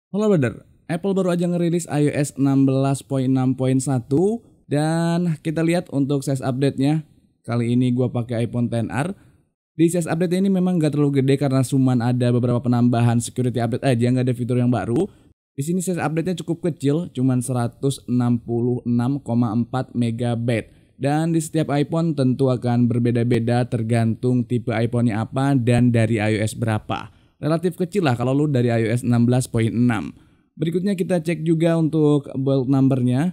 Halo brother, Apple baru aja ngerilis iOS 16.6.1 dan kita lihat untuk size update-nya. Kali ini gua pakai iPhone XR. Di size update ini memang gak terlalu gede karena cuman ada beberapa penambahan security update aja, nggak ada fitur yang baru. Di sini size update-nya cukup kecil, cuman 166,4 MB. Dan di setiap iPhone tentu akan berbeda-beda tergantung tipe iPhone-nya apa dan dari iOS berapa. Relatif kecil lah kalau lu dari iOS 16.6. Berikutnya kita cek juga untuk build number-nya.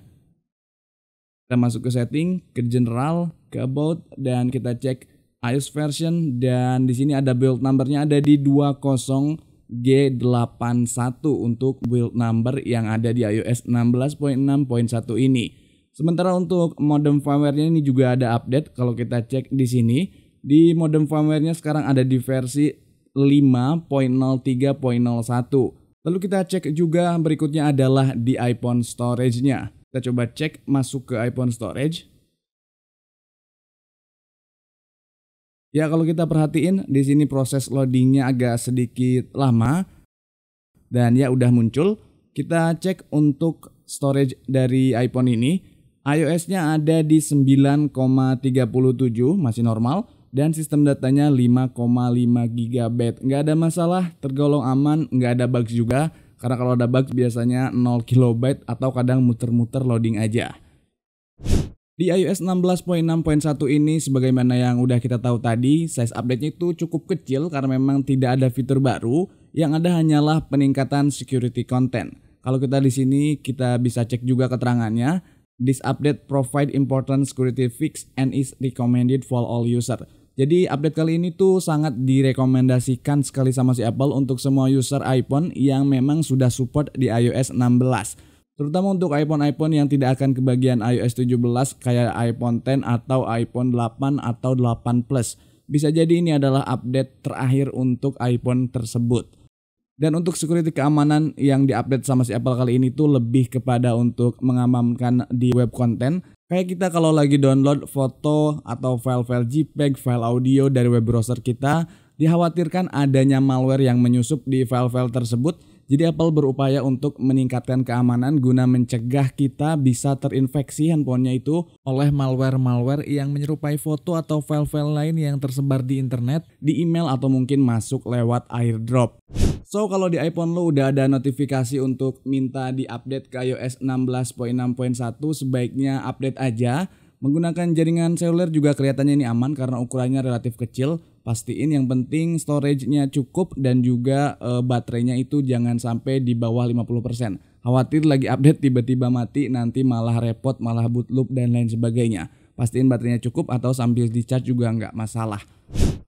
Kita masuk ke setting, ke general, ke about, dan kita cek iOS version, dan di sini ada build number-nya ada di 20G81 untuk build number yang ada di iOS 16.6.1 ini. Sementara untuk modem firmware-nya ini juga ada update. Kalau kita cek di sini, di modem firmware-nya sekarang ada di versi 5.03.01. Lalu kita cek juga berikutnya adalah di iPhone storage-nya. Kita coba cek masuk ke iPhone storage. Ya, kalau kita perhatiin di sini proses loadingnya agak sedikit lama. Dan ya udah muncul. Kita cek untuk storage dari iPhone ini. iOS-nya ada di 9,37, masih normal. Dan sistem datanya 5,5 GB. Nggak ada masalah, tergolong aman, nggak ada bugs juga. Karena kalau ada bugs biasanya 0 KB atau kadang muter-muter loading aja. Di iOS 16.6.1 ini sebagaimana yang udah kita tahu tadi, size update-nya itu cukup kecil karena memang tidak ada fitur baru. Yang ada hanyalah peningkatan security content. Kalau kita di sini kita bisa cek juga keterangannya. This update provide important security fix and is recommended for all user. Jadi update kali ini tuh sangat direkomendasikan sekali sama si Apple untuk semua user iPhone yang memang sudah support di iOS 16. Terutama untuk iPhone yang tidak akan kebagian iOS 17 kayak iPhone X atau iPhone 8 atau 8 Plus. Bisa jadi ini adalah update terakhir untuk iPhone tersebut. Dan untuk security keamanan yang diupdate sama si Apple kali ini tuh lebih kepada untuk mengamankan di web content. Kayak kita kalau lagi download foto atau file-file JPEG, file audio dari web browser kita, dikhawatirkan adanya malware yang menyusup di file-file tersebut. Jadi Apple berupaya untuk meningkatkan keamanan guna mencegah kita bisa terinfeksi handphonenya itu oleh malware-malware yang menyerupai foto atau file-file lain yang tersebar di internet, di email atau mungkin masuk lewat airdrop. So kalau di iPhone lo udah ada notifikasi untuk minta diupdate ke iOS 16.6.1, sebaiknya update aja. Menggunakan jaringan seluler juga kelihatannya ini aman karena ukurannya relatif kecil. Pastiin yang penting storage-nya cukup dan juga baterainya itu jangan sampai di bawah 50%. Khawatir lagi update tiba-tiba mati, nanti malah repot, malah boot loop dan lain sebagainya. Pastiin baterainya cukup atau sambil di charge juga nggak masalah.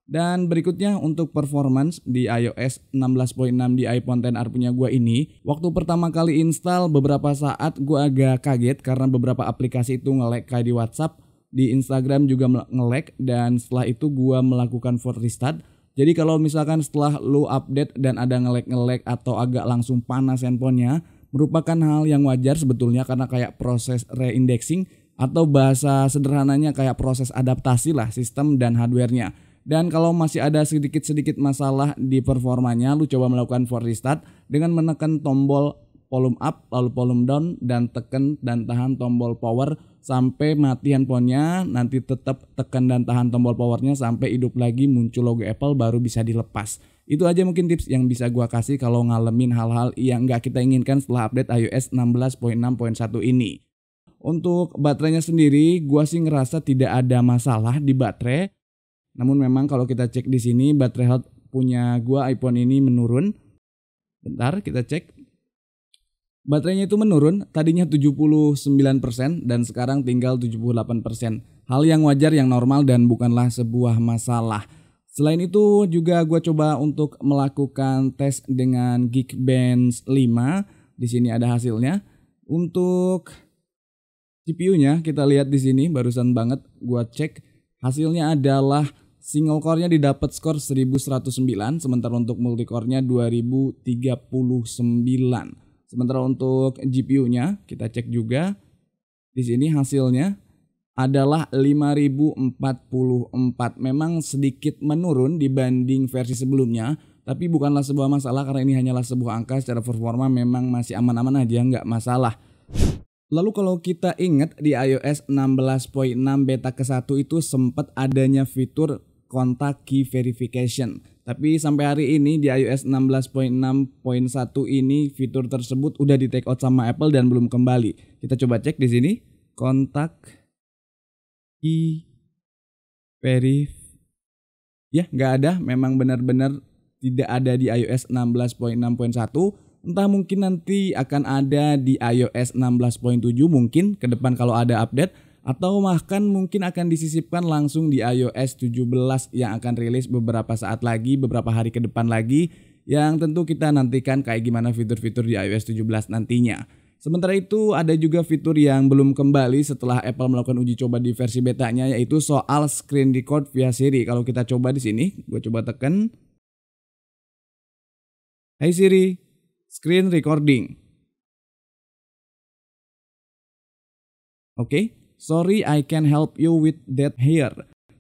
Dan berikutnya untuk performance di iOS 16.6 di iPhone XR punya gue ini. Waktu pertama kali install beberapa saat gue agak kaget karena beberapa aplikasi itu nge-lag kayak di WhatsApp. Di Instagram juga nge-lag dan setelah itu gue melakukan force restart. Jadi kalau misalkan setelah lu update dan ada nge-lag atau agak langsung panas handphonenya, merupakan hal yang wajar sebetulnya karena kayak proses reindexing atau bahasa sederhananya kayak proses adaptasi lah sistem dan hardwarenya. Dan kalau masih ada sedikit-sedikit masalah di performanya, lu coba melakukan force restart dengan menekan tombol volume up lalu volume down dan tekan dan tahan tombol power sampai mati handphonenya. Nanti tetap tekan dan tahan tombol powernya sampai hidup lagi, muncul logo Apple baru bisa dilepas. Itu aja mungkin tips yang bisa gua kasih kalau ngalamin hal-hal yang nggak kita inginkan setelah update iOS 16.6.1 ini. Untuk baterainya sendiri, gua sih ngerasa tidak ada masalah di baterai. Namun memang kalau kita cek di sini baterai health punya gua iPhone ini menurun. Bentar kita cek. Baterainya itu menurun, tadinya 79% dan sekarang tinggal 78%. Hal yang wajar, yang normal dan bukanlah sebuah masalah. Selain itu juga gua coba untuk melakukan tes dengan Geekbench 5. Di sini ada hasilnya. Untuk CPU-nya kita lihat di sini barusan banget gua cek. Hasilnya adalah single core-nya didapat skor 1109, sementara untuk multi core-nya 2039. Sementara untuk GPU-nya kita cek juga. Di sini hasilnya adalah 5044. Memang sedikit menurun dibanding versi sebelumnya, Tapi bukanlah sebuah masalah karena ini hanyalah sebuah angka, secara performa memang masih aman-aman aja, nggak masalah. Lalu kalau kita ingat di iOS 16.6 beta ke-1 itu sempat adanya fitur kontak key verification. Tapi sampai hari ini di iOS 16.6.1 ini fitur tersebut udah di take out sama Apple dan belum kembali. Kita coba cek di sini. Kontak key verif. Ya, nggak ada. Memang benar-benar tidak ada di iOS 16.6.1. Entah mungkin nanti akan ada di iOS 16.7 mungkin ke depan kalau ada update. Atau bahkan mungkin akan disisipkan langsung di iOS 17 yang akan rilis beberapa saat lagi, beberapa hari ke depan lagi. Yang tentu kita nantikan kayak gimana fitur-fitur di iOS 17 nantinya. Sementara itu ada juga fitur yang belum kembali setelah Apple melakukan uji coba di versi betanya, yaitu soal screen record via Siri. Kalau kita coba di sini, gue coba tekan. Hai Siri, screen recording. Oke. Sorry, I can help you with that here.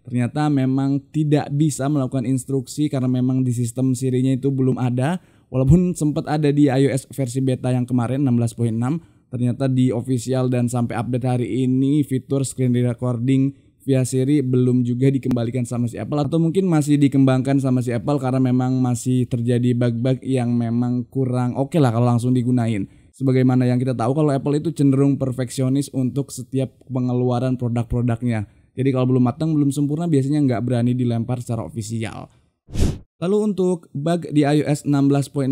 Ternyata memang tidak bisa melakukan instruksi karena memang di sistem Siri-nya itu belum ada. Walaupun sempat ada di iOS versi beta yang kemarin 16.6, ternyata di official dan sampai update hari ini fitur screen recording via Siri belum juga dikembalikan sama si Apple, atau mungkin masih dikembangkan sama si Apple karena memang masih terjadi bug-bug yang memang kurang oke lah kalau langsung digunain. Sebagaimana yang kita tahu kalau Apple itu cenderung perfeksionis untuk setiap pengeluaran produk-produknya. Jadi kalau belum matang, belum sempurna biasanya nggak berani dilempar secara ofisial. Lalu untuk bug di iOS 16.6.1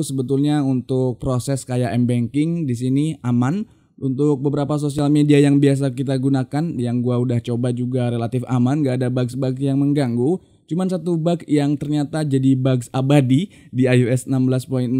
sebetulnya untuk proses kayak mBanking di sini aman. Untuk beberapa sosial media yang biasa kita gunakan, yang gua udah coba juga relatif aman, nggak ada bugs-bugs yang mengganggu. Cuman satu bug yang ternyata jadi bugs abadi di iOS 16.6.1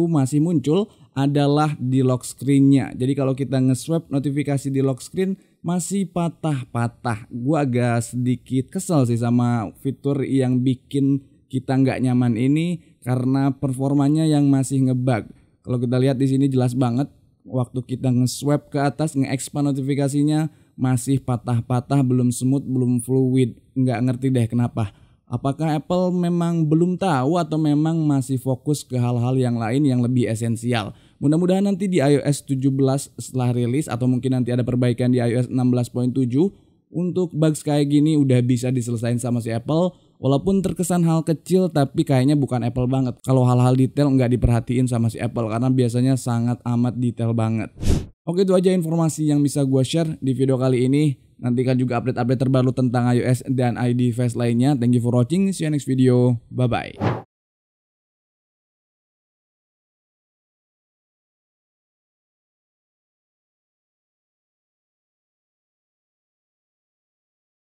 masih muncul adalah di lock screen-nya. Jadi kalau kita nge-swipe notifikasi di lock screen masih patah-patah. Gua agak sedikit kesel sih sama fitur yang bikin kita nggak nyaman ini karena performanya yang masih ngebug. Kalau kita lihat di sini jelas banget waktu kita nge-swipe ke atas, nge-expand notifikasinya masih patah-patah, belum smooth, belum fluid. Nggak ngerti deh kenapa. Apakah Apple memang belum tahu atau memang masih fokus ke hal-hal yang lain yang lebih esensial. Mudah-mudahan nanti di iOS 17 setelah rilis atau mungkin nanti ada perbaikan di iOS 16.7 untuk bugs kayak gini udah bisa diselesain sama si Apple. Walaupun terkesan hal kecil tapi kayaknya bukan Apple banget. Kalau hal-hal detail nggak diperhatiin sama si Apple karena biasanya sangat amat detail banget. Oke, itu aja informasi yang bisa gue share di video kali ini. Nantikan juga update-update terbaru tentang iOS dan iDevice lainnya. Thank you for watching. See you next video. Bye-bye.